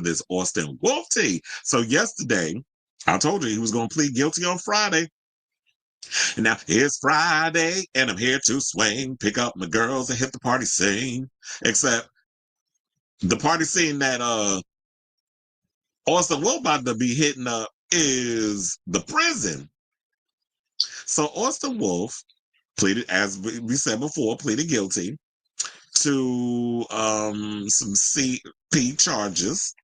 this Austin Wolf tea. So yesterday, I told you he was going to plead guilty on Friday. And now it's Friday, and I'm here to swing, pick up my girls and hit the party scene. Except the party scene that Austin Wolf about to be hitting up is the prison. So Austin Wolf pleaded, as we said before, pleaded guilty to some CP charges.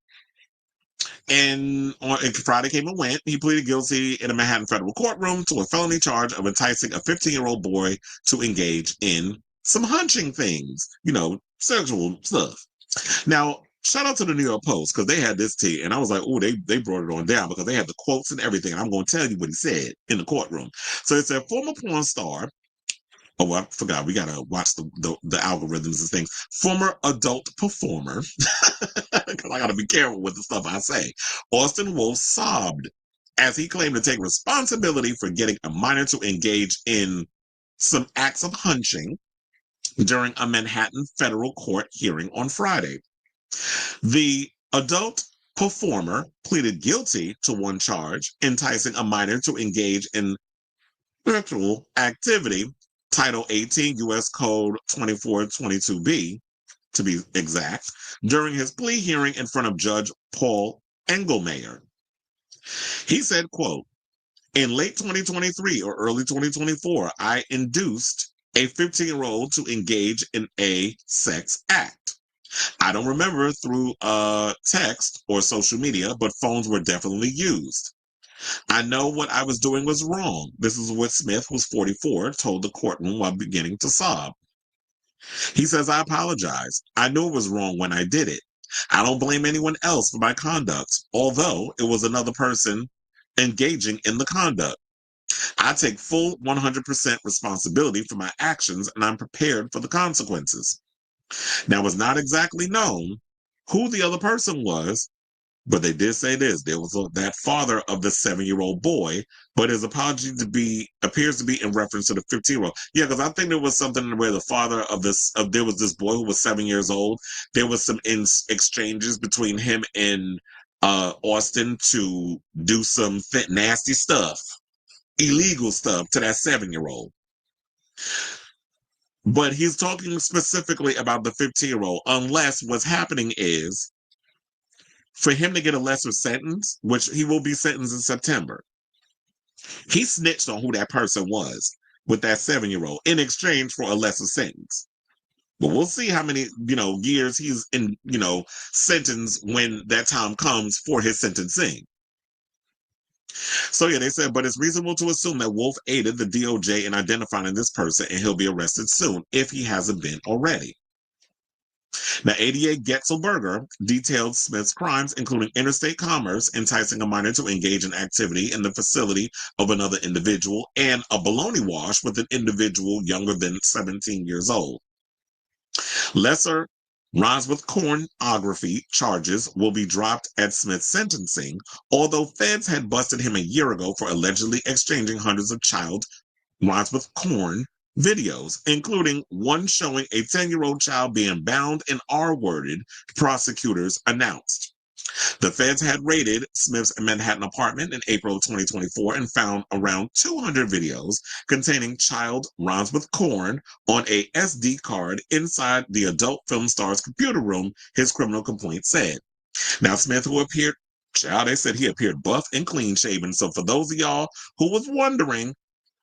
And on Friday came and went. He pleaded guilty in a Manhattan federal courtroom to a felony charge of enticing a 15-year-old boy to engage in some hunching things, sexual stuff. Now, shout out to the New York Post because they had this tea, and I was like, oh, they brought it on down because they had the quotes and everything. And I'm going to tell you what he said in the courtroom. So it said, former porn star. Oh, I forgot. We gotta watch the algorithms and things. Former adult performer, because I gotta be careful with the stuff I say. Austin Wolf sobbed as he claimed to take responsibility for getting a minor to engage in some acts of hunching during a Manhattan federal court hearing on Friday. The adult performer pleaded guilty to one charge, enticing a minor to engage in sexual activity, Title 18 U.S. Code 2422B, to be exact, during his plea hearing in front of Judge Paul Engelmayer. He said, quote, in late 2023 or early 2024, I induced a 15-year-old to engage in a sex act. I don't remember through text or social media, but phones were definitely used. I know what I was doing was wrong. This is what Smith, who's 44, told the courtroom while beginning to sob. He says, I apologize. I knew it was wrong when I did it. I don't blame anyone else for my conduct, although it was another person engaging in the conduct. I take full 100% responsibility for my actions, and I'm prepared for the consequences. Now, it's not exactly known who the other person was, but they did say this. There was that father of the 7-year-old boy, but his apology appears to be in reference to the 15-year-old. Yeah, because I think there was something where the father of there was this boy who was 7 years old. There was some exchanges between him and Austin to do some nasty stuff, illegal stuff to that 7-year-old. But he's talking specifically about the 15-year-old, unless what's happening is for him to get a lesser sentence, which he will be sentenced in September. He snitched on who that person was with that 7-year-old in exchange for a lesser sentence. But we'll see how many, years he's in, sentenced when that time comes for his sentencing. So yeah, they said, but it's reasonable to assume that Wolf aided the DOJ in identifying this person and he'll be arrested soon if he hasn't been already. Now, ADA Getzelberger detailed Smith's crimes, including interstate commerce, enticing a minor to engage in activity in the facility of another individual, and a baloney wash with an individual younger than 17 years old. Lesser rhymes with pornography charges will be dropped at Smith's sentencing, although feds had busted him a year ago for allegedly exchanging hundreds of child rhymes with corn videos, including one showing a 10-year-old child being bound and R-worded, prosecutors announced. The feds had raided Smith's Manhattan apartment in April of 2024 and found around 200 videos containing child rhymes with corn on a SD card inside the adult film star's computer room, his criminal complaint said. Now, Smith, who appeared, they said he appeared buff and clean shaven. So for those of y'all who was wondering,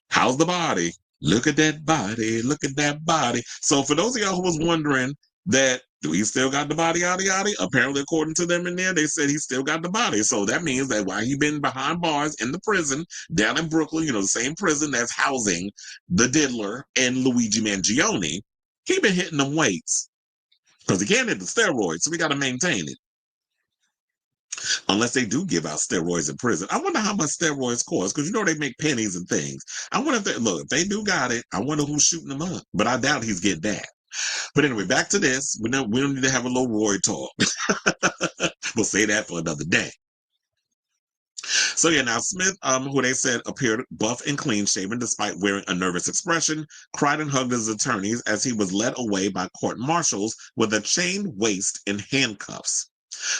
how's the body? Look at that body. Look at that body. So for those of y'all who was wondering that, do he still got the body, yada, yada? Apparently, according to them in there, they said he still got the body. So that means that while he been behind bars in the prison down in Brooklyn, the same prison that's housing the diddler and Luigi Mangione, he been hitting them weights. Because he can't hit the steroids, so we got to maintain it. Unless they do give out steroids in prison. I wonder how much steroids cost, because they make pennies and things. I wonder if they do got it, I wonder who's shooting them up. But I doubt he's getting that. But anyway, back to this. We don't need to have a little Roy talk. We'll say that for another day. So yeah, now Smith, who they said appeared buff and clean shaven despite wearing a nervous expression, cried and hugged his attorneys as he was led away by court marshals with a chain waist and handcuffs.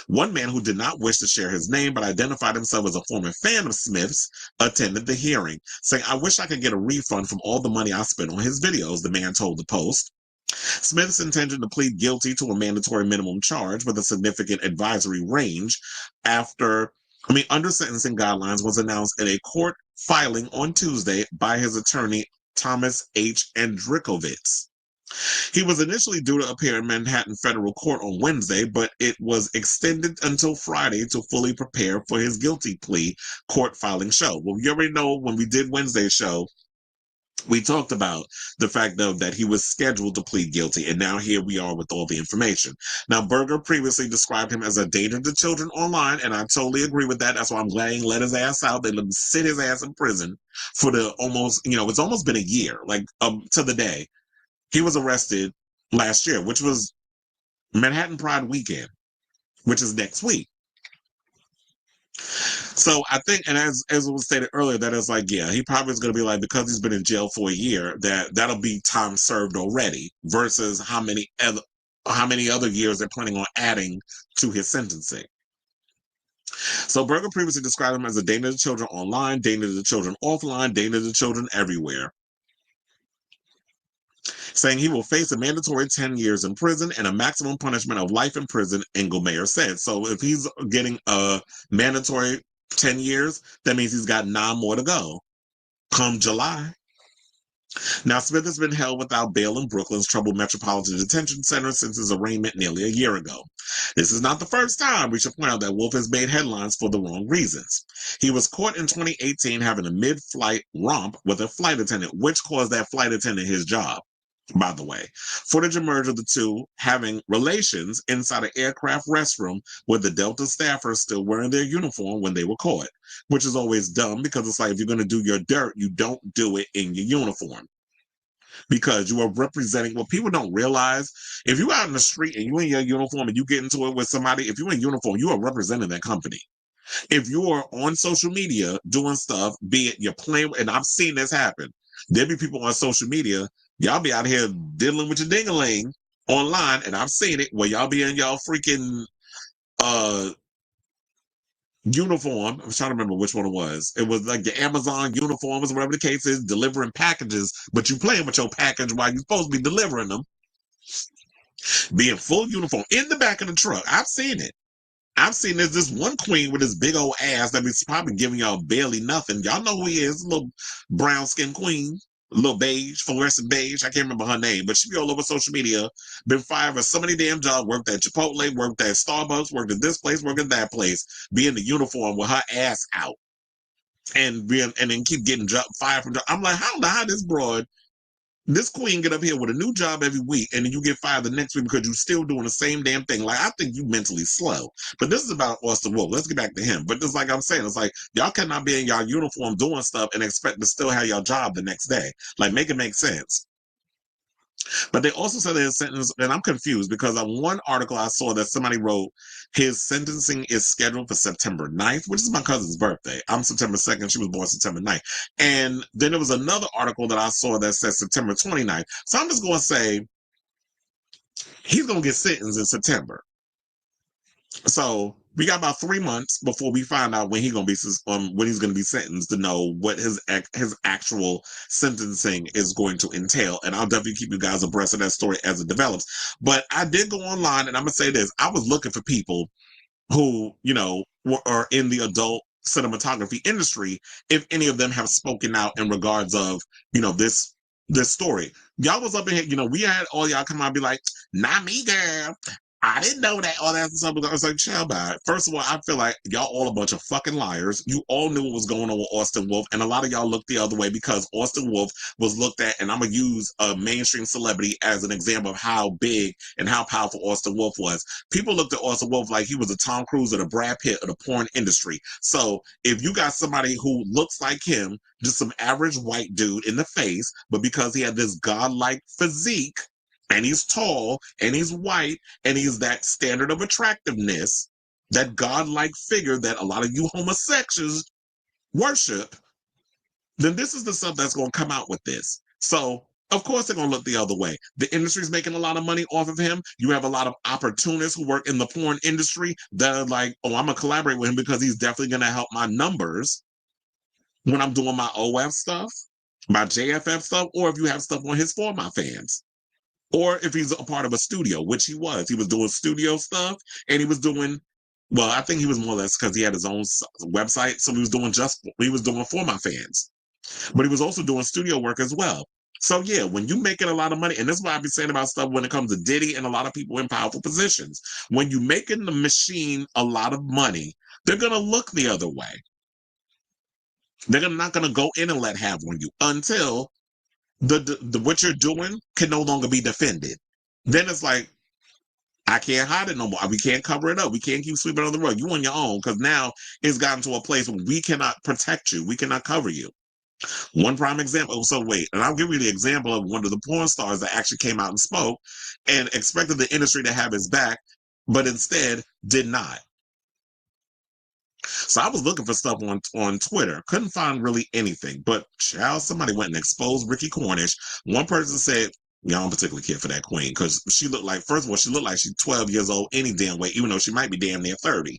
One man who did not wish to share his name but identified himself as a former fan of Smith's attended the hearing, saying, "I wish I could get a refund from all the money I spent on his videos," the man told the Post. Smith's intention to plead guilty to a mandatory minimum charge with a significant advisory range under sentencing guidelines was announced in a court filing on Tuesday by his attorney, Thomas H. Andrikowitz. He was initially due to appear in Manhattan federal court on Wednesday, but it was extended until Friday to fully prepare for his guilty plea court filing show. Well, you already know when we did Wednesday's show, we talked about the fact, though, that he was scheduled to plead guilty, and now here we are with all the information. Now, Berger previously described him as a danger to children online, and I totally agree with that. That's why I'm glad he let his ass out. They let him sit his ass in prison for it's almost been a year, to the day. He was arrested last year, which was Manhattan Pride weekend, which is next week. So I think, and as it was stated earlier, that it's like, yeah, he probably is going to be like, because he's been in jail for a year, that'll be time served already, versus how many other years they're planning on adding to his sentencing. So Berger previously described him as a danger to children online, danger to children offline, danger to children everywhere, saying he will face a mandatory 10 years in prison and a maximum punishment of life in prison, Engelmayer said. So if he's getting a mandatory 10 years, that means he's got 9 more to go come July. Now, Smith has been held without bail in Brooklyn's Troubled Metropolitan Detention Center since his arraignment nearly a year ago. This is not the first time, we should point out, that Wolf has made headlines for the wrong reasons. He was caught in 2018 having a mid-flight romp with a flight attendant, which caused that flight attendant his job. By the way, footage emerged of the two having relations inside an aircraft restroom with the Delta staffers still wearing their uniform when they were caught, which is always dumb because it's like, if you're going to do your dirt, you don't do it in your uniform, because you are representing what people don't realize. If you're out in the street and you're in your uniform and you get into it with somebody, if you're in uniform, you are representing that company. If you are on social media doing stuff, be it you're playing, and I've seen this happen. There be people on social media, y'all be out here diddling with your ding-a-ling online, and I've seen it where y'all be in y'all freaking uniform. I was trying to remember which one it was. It was like the Amazon uniforms, whatever the case is, delivering packages, but you playing with your package while you're supposed to be delivering them. Be in full uniform in the back of the truck. I've seen it. I've seen this one queen with this big old ass that is probably giving y'all barely nothing. Y'all know who he is, a little brown skinned queen, a little beige, fluorescent beige. I can't remember her name, but she be all over social media. Been fired for so many damn jobs. Worked at Chipotle, worked at Starbucks, worked at this place, worked at that place. Be in the uniform with her ass out, and then keep getting fired from job. I'm like, how this queen get up here with a new job every week, and then you get fired the next week because you're still doing the same damn thing. Like, I think you mentally slow. But this is about Austin Wolf. Let's get back to him. But just like I'm saying, it's like, y'all cannot be in y'all uniform doing stuff and expect to still have your job the next day. Like, make it make sense. But they also said in sentence, and I'm confused because on one article I saw that somebody wrote his sentencing is scheduled for September 9th, which is my cousin's birthday. I'm September 2nd. She was born September 9th. And then there was another article that I saw that said September 29th. So I'm just going to say he's going to get sentenced in September. So we got about 3 months before we find out when he's going to be sentenced to know what his actual sentencing is going to entail. And I'll definitely keep you guys abreast of that story as it develops. But I did go online, and I'm gonna say this: I was looking for people who are in the adult cinematography industry, if any of them have spoken out in regards of this story. Y'all was up in here, we had all y'all come out and be like, "Not me, girl. I didn't know that." All that stuff. I was like, chill by it. First of all, I feel like y'all all a bunch of fucking liars. You all knew what was going on with Austin Wolf, and a lot of y'all looked the other way because Austin Wolf was looked at, and I'm going to use a mainstream celebrity as an example of how big and how powerful Austin Wolf was. People looked at Austin Wolf like he was a Tom Cruise or the Brad Pitt of the porn industry. So if you got somebody who looks like him, just some average white dude in the face, but because he had this godlike physique, and he's tall, and he's white, and he's that standard of attractiveness, that godlike figure that a lot of you homosexuals worship, then this is the stuff that's going to come out with this. So of course they're gonna look the other way. The industry's making a lot of money off of him. You have a lot of opportunists who work in the porn industry that are like, oh, I'm gonna collaborate with him because he's definitely gonna help my numbers when I'm doing my OF stuff, my JFF stuff, or if you have stuff on his For My Fans. Or if he's a part of a studio, which he was. He was doing studio stuff and he was doing, well, I think he was more or less because he had his own website. So he was doing For My Fans, but he was also doing studio work as well. So yeah, when you making a lot of money, and this is what I be saying about stuff when it comes to Diddy and a lot of people in powerful positions, when you making the machine a lot of money, they're gonna look the other way. They're not gonna go in and let have on you until the what you're doing can no longer be defended. Then it's like, I can't hide it no more. We can't cover it up. We can't keep sweeping on the rug. You on your own because now it's gotten to a place where we cannot protect you. We cannot cover you. One prime example. So wait, and I'll give you the example of one of the porn stars that actually came out and spoke and expected the industry to have his back, but instead did not. So I was looking for stuff on Twitter, couldn't find really anything. But child, somebody went and exposed Ricky Cornish. One person said, "Yeah, I don't particularly care for that queen because she looked like, first of all, she looked like she's 12 years old any damn way, even though she might be damn near 30."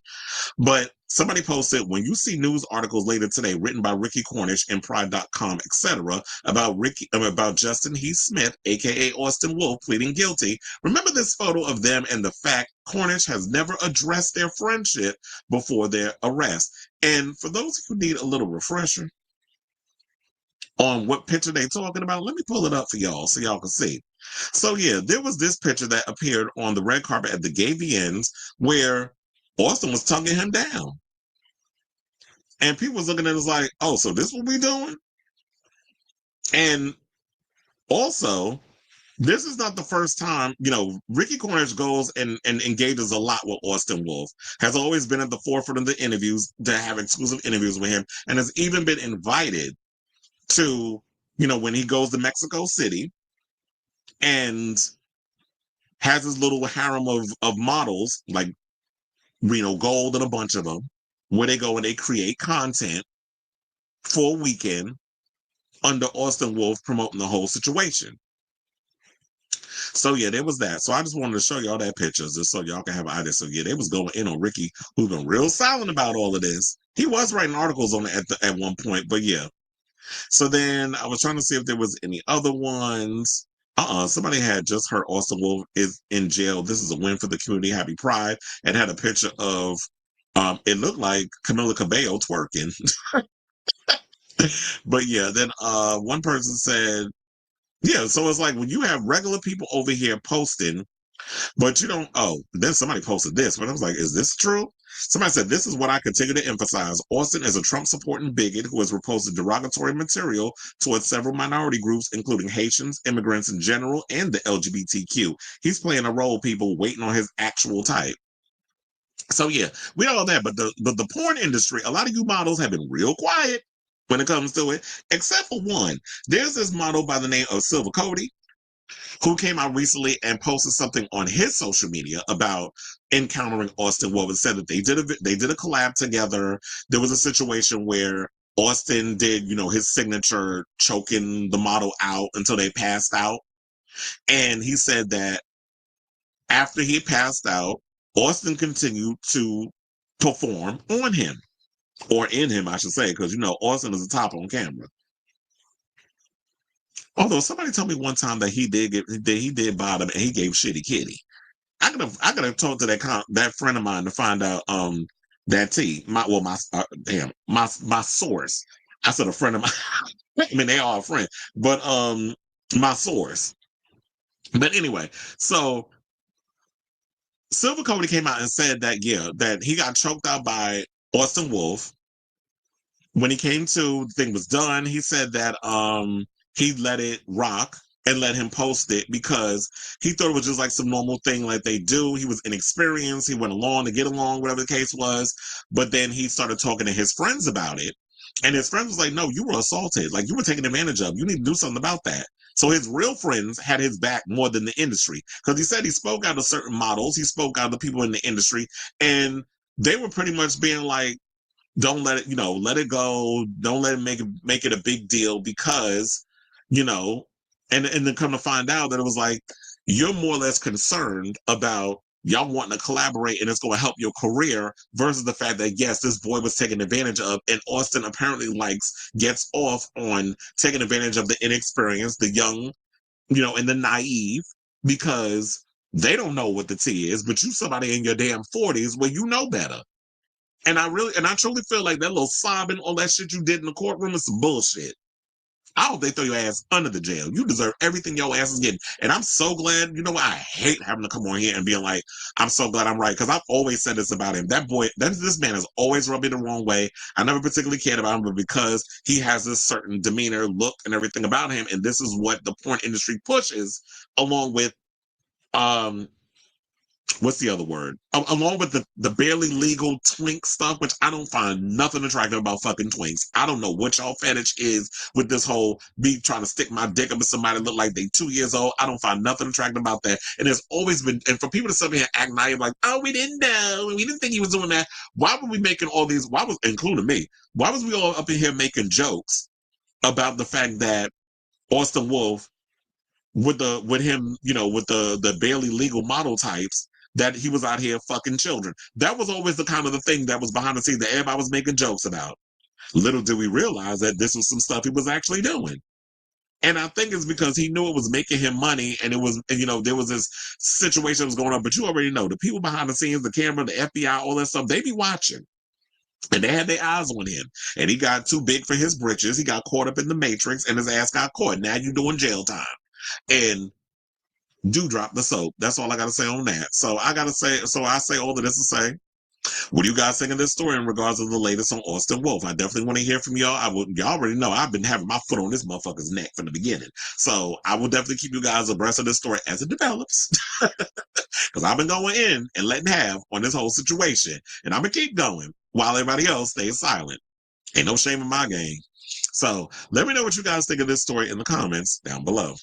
But somebody posted, when you see news articles later today written by Ricky Cornish and Pride.com, etc., about Justin Heath Smith, aka Austin Wolf, pleading guilty, remember this photo of them and the fact Cornish has never addressed their friendship before their arrest. And for those who need a little refresher on what picture they're talking about, let me pull it up for y'all so y'all can see. So yeah, there was this picture that appeared on the red carpet at the Gay VNs where Austin was tonguing him down. And people was looking at us like, oh, so this what we doing? And also, this is not the first time, Ricky Cornish goes and engages a lot with Austin Wolf, has always been at the forefront of the interviews to have exclusive interviews with him, and has even been invited to, when he goes to Mexico City and has his little harem of models, like Reno Gold and a bunch of them, where they go and they create content for a weekend under Austin Wolf promoting the whole situation. So yeah, there was that. So I just wanted to show y'all that pictures just so y'all can have an idea. So yeah, they was going in on Ricky, who's been real silent about all of this. He was writing articles on it at one point, but yeah. So then I was trying to see if there was any other ones. Somebody had just heard Austin Wolf is in jail. This is a win for the community. Happy Pride, and had a picture of it looked like Camila Cabello twerking. But yeah, then one person said, yeah, so it's like when you have regular people over here posting, but you don't, oh, then somebody posted this, but I was like, is this true? Somebody said, this is what I continue to emphasize. Austin is a Trump supporting bigot who has reposted derogatory material towards several minority groups, including Haitians, immigrants in general, and the LGBTQ. He's playing a role, people waiting on his actual type. So yeah, we know that, but the porn industry, a lot of you models have been real quiet when it comes to it, except for one. There's this model by the name of Silver Cody who came out recently and posted something on his social media about encountering Austin Wolf and said that they did a collab together. There was a situation where Austin did, his signature choking the model out until they passed out. And he said that after he passed out, Austin continued to perform on him, or in him, I should say, because Austin is a top on camera. Although somebody told me one time that he did bottom and he gave Shitty Kitty. I could have talked to that friend of mine to find out that tea. My source. I said a friend of mine. I mean, they are a friend, but my source. But anyway, so Silver Cody came out and said that that he got choked out by Austin Wolf. When he came to, the thing was done, he said that he let it rock and let him post it because he thought it was just like some normal thing like they do. He was inexperienced. He went along to get along, whatever the case was. But then he started talking to his friends about it. And his friends was like, no, you were assaulted. Like, you were taken advantage of. You need to do something about that. So his real friends had his back more than the industry, because he said he spoke out to certain models. He spoke out to people in the industry, and they were pretty much being like, don't let it, let it go. Don't let it make it a big deal because, you know, And then come to find out that it was like, you're more or less concerned about y'all wanting to collaborate and it's going to help your career versus the fact that, yes, this boy was taken advantage of. And Austin apparently gets off on taking advantage of the inexperienced, the young, and the naive, because they don't know what the tea is, but you somebody in your damn 40s where you know better. And I truly feel like that little sobbing, all that shit you did in the courtroom is some bullshit. I hope they throw your ass under the jail. You deserve everything your ass is getting. And I'm so glad, I hate having to come on here and being like, I'm so glad I'm right. Because I've always said this about him. This man has always rubbed me the wrong way. I never particularly cared about him, but because he has this certain demeanor, look, and everything about him, and this is what the porn industry pushes, along with what's the other word? Along with the barely legal twink stuff, which I don't find nothing attractive about fucking twinks. I don't know what y'all fetish is with this whole me trying to stick my dick up in somebody look like they 2 years old. I don't find nothing attractive about that. And there's always been, and for people to sit here and act naive like, oh, we didn't know, we didn't think he was doing that. Why were we making all these? Including me? Why was we all up in here making jokes about the fact that Austin Wolf with him, with the barely legal model types, that he was out here fucking children? That was always the kind of the thing that was behind the scenes that everybody was making jokes about. Little did we realize that this was some stuff he was actually doing. And I think it's because he knew it was making him money, and there was this situation that was going on. But you already know the people behind the scenes, the camera, the FBI, all that stuff, they be watching. And they had their eyes on him. And he got too big for his britches. He got caught up in the matrix and his ass got caught. Now you doing jail time. And do drop the soap. That's all I got to say on that. So I say all of this to say, what do you guys think of this story in regards to the latest on Austin Wolf? I definitely want to hear from y'all. Y'all already know I've been having my foot on this motherfucker's neck from the beginning. So I will definitely keep you guys abreast of this story as it develops. Because I've been going in and letting have on this whole situation. And I'm going to keep going while everybody else stays silent. Ain't no shame in my game. So let me know what you guys think of this story in the comments down below.